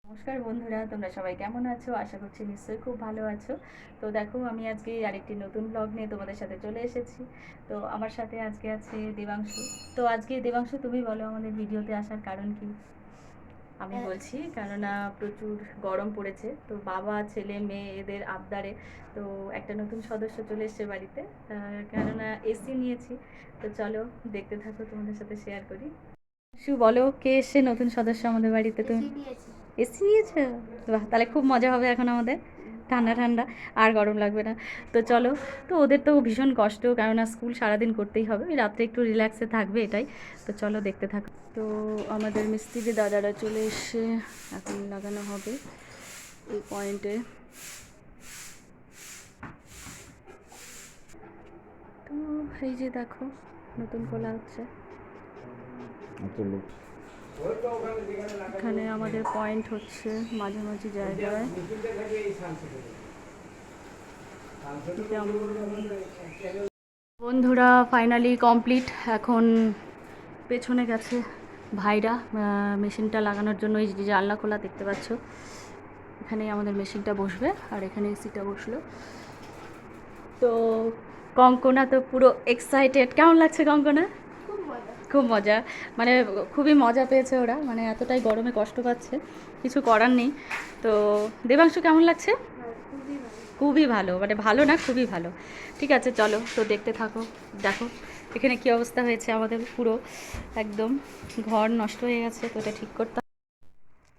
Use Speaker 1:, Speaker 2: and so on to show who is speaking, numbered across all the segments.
Speaker 1: নমস্কার বন্ধুরা, তোমরা সবাই কেমন আছো? আশা করছি নিশ্চয়ই খুব ভালো আছো। তো দেখো, আমি আজকে আরেকটি নতুন ব্লগ নিয়ে তোমাদের সাথে চলে এসেছি। তো আমার সাথে আজকে আছে দেবাংশু। তো আজকে দেবাংশু, তুমি বলো আমাদের ভিডিওতে আসার কারণ কি? আমি বলছি, কেননা প্রচুর গরম পড়েছে, তো বাবা ছেলে মেয়ে এদের আবদারে তো একটা নতুন সদস্য চলে এসছে বাড়িতে। কেননা এসি নিয়েছি। তো চলো দেখতে থাকো, তোমাদের সাথে শেয়ার করি। বলো, কে এসছে নতুন সদস্য আমাদের বাড়িতে? তুমি এসি নিয়েছো? বাহ, তাহলে খুব মজা হবে এখন আমাদের। ঠান্ডা ঠান্ডা, আর গরম লাগবে না। তো চলো। তো ওদের তো ভীষণ কষ্ট, কেননা স্কুল সারাদিন করতেই হবে, ওই রাত্রে একটু রিল্যাক্সে থাকবে, এটাই। তো চলো দেখতে থাকো। তো আমাদের মিস্ত্রি দাদারা চলে এসে এখন লাগানো হবে এই পয়েন্টে। তো এই যে দেখো, নতুন খোলা হচ্ছে। এখানে আমাদের পয়েন্ট হচ্ছে মাঝামাঝি জায়গায়। বন্ধুরা, ফাইনালি কমপ্লিট। এখন পেছনে গেছে ভাইরা মেশিনটা লাগানোর জন্য। এই যে জানলা খোলা দেখতে পাচ্ছ, এখানেই আমাদের মেশিনটা বসবে, আর এখানে এসিটা বসলো। তো কঙ্কনা তো পুরো এক্সাইটেড। কেমন লাগছে কঙ্কনা? খুব মজা, মানে খুবই মজা পেয়েছে ওরা, মানে এতটাই গরমে কষ্ট পাচ্ছে, কিছু করার নেই। তো দেবাংশু, কেমন লাগছে? খুবই ভালো, মানে ভালো না, খুবই ভালো। ঠিক আছে, চলো তো দেখতে থাকো। দেখো এখানে কি অবস্থা হয়েছে আমাদের, পুরো একদম ঘর নষ্ট হয়ে গেছে, তো এটা ঠিক করতে।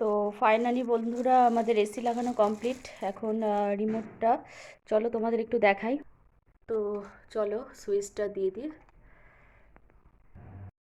Speaker 1: তো ফাইনালি বন্ধুরা, আমাদের এসি লাগানো কমপ্লিট। এখন রিমোটটা চলো তোমাদের একটু দেখাই। তো চলো সুইচটা দিয়ে দিই,